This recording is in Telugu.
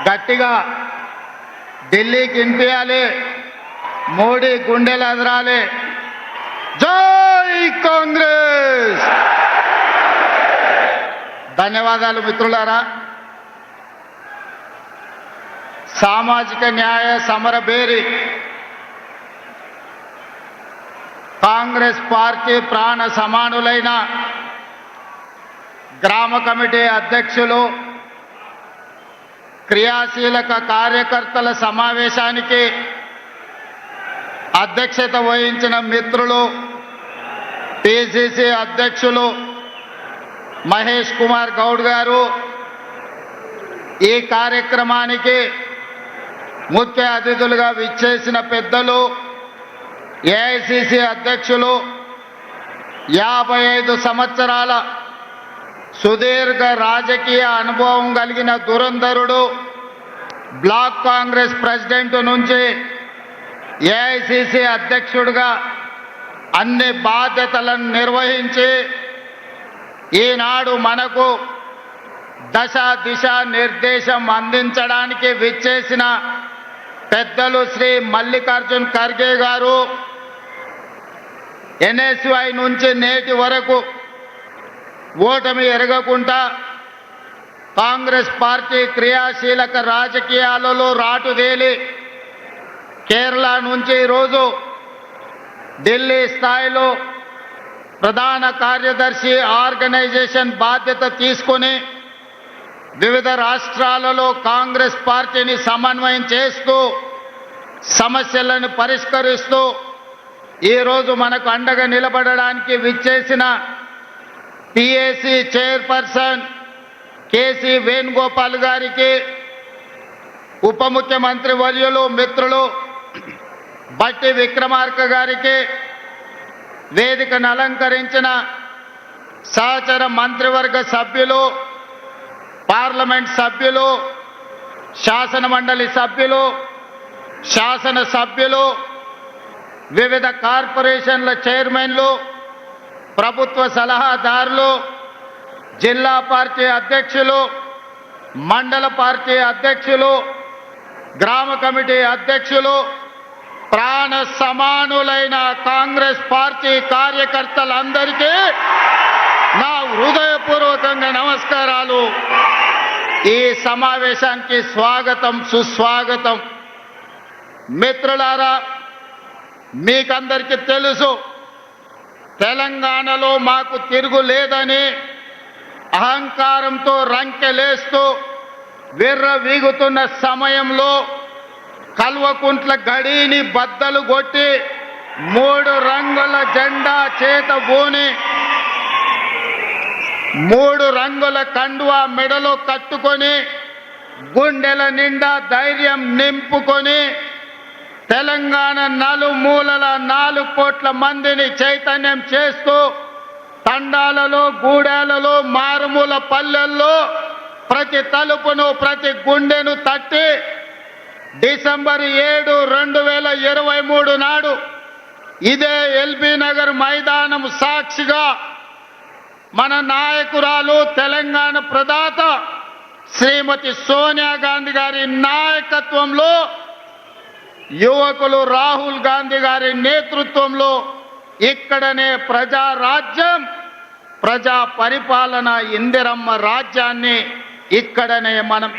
గట్టిగా ఢిల్లీకి వినిపించాలి, మోడీ గుండెలు అదరాలి. జై కాంగ్రెస్. ధన్యవాదాలు మిత్రులారా. సామాజిక న్యాయ సమరభేరి కాంగ్రెస్ పార్టీ ప్రాణ సమానులైన గ్రామ కమిటీ అధ్యక్షులు, క్రియాశీలక కార్యకర్తల సమావేశానికి అధ్యక్షత వహించిన మిత్రులు, పిసిసి అధ్యక్షులు మహేష్ కుమార్ గౌడ్ గారు, ఈ కార్యక్రమానికి ముఖ్య అతిథులుగా విచ్చేసిన పెద్దలు, ఏఐసిసి అధ్యక్షులు, 55 సంవత్సరాల సుదీర్ఘ రాజకీయ అనుభవం కలిగిన దురంధరుడు, బ్లాక్ కాంగ్రెస్ ప్రెసిడెంట్ నుంచి ఏఐసిసి అధ్యక్షుడిగా అన్ని బాధ్యతలను నిర్వహించి ఈనాడు మనకు దశ దిశ నిర్దేశం అందించడానికి విచ్చేసిన పెద్దలు శ్రీ మల్లికార్జున్ ఖర్గే గారు, ఎన్ఎస్వై నుంచి నేటి వరకు ఓటమి ఎరగకుండా కాంగ్రెస్ పార్టీ క్రియాశీలక రాజకీయాలలో రాటుదేలి కేరళ నుంచి ఈరోజు ఢిల్లీ స్థాయిలో ప్రధాన కార్యదర్శి ఆర్గనైజేషన్ బాధ్యత తీసుకొని వివిధ రాష్ట్రాలలో కాంగ్రెస్ పార్టీని సమన్వయం చేస్తూ సమస్యలను పరిష్కరిస్తూ ఈరోజు మనకు అండగా నిలబడడానికి విచ్చేసిన పిఏసి చైర్పర్సన్ కేసీ వేణుగోపాల్ గారికి, ఉప ముఖ్యమంత్రి వర్యులు మిత్రులు బట్టి విక్రమార్క గారికి, వేదికను అలంకరించిన సహచర మంత్రివర్గ సభ్యులు, పార్లమెంట్ సభ్యులు, శాసన మండలి సభ్యులు, శాసన సభ్యులు, వివిధ కార్పొరేషన్ల చైర్మన్లు, ప్రభుత్వ సలహాదారులు, జిల్లా పార్టీ అధ్యక్షులు, మండల పార్టీ అధ్యక్షులు, గ్రామ కమిటీ అధ్యక్షులు, ప్రాణ సమానులైన కాంగ్రెస్ పార్టీ కార్యకర్తలందరికీ నా హృదయపూర్వకంగా నమస్కారాలు. ఈ సమావేశానికి స్వాగతం, సుస్వాగతం. మిత్రులారా, మీకందరికీ తెలుసు, తెలంగాణలో మాకు తిరుగులేదని అహంకారంతో రంకెలేస్తూ విర్రవీగుతున్న సమయంలో కల్వకుంట్ల గడిని బద్దలు కొట్టి 3 రంగుల జెండా చేత బూని 3 రంగుల కండువా మెడలో కట్టుకొని గుండెల నిండా ధైర్యం నింపుకొని తెలంగాణ నలుమూలల 4 కోట్ల మందిని చైతన్యం చేస్తూ తండాలలో, గూడాలలో, మారుమూల పల్లెల్లో ప్రతి తలుపును, ప్రతి గుండెను తట్టి డిసెంబర్ 7, 2023 నాడు ఇదే ఎల్బీ నగర్ మైదానం సాక్షిగా మన నాయకురాలు, తెలంగాణ ప్రదాత శ్రీమతి సోనియా గాంధీ గారి నాయకత్వంలో, యువకులు రాహుల్ గాంధీ గారి నేతృత్వంలో ఇక్కడనే ప్రజారాజ్యం, ప్రజా పరిపాలన, ఇందిరమ్మ రాజ్యాన్ని ఇక్కడనే మనం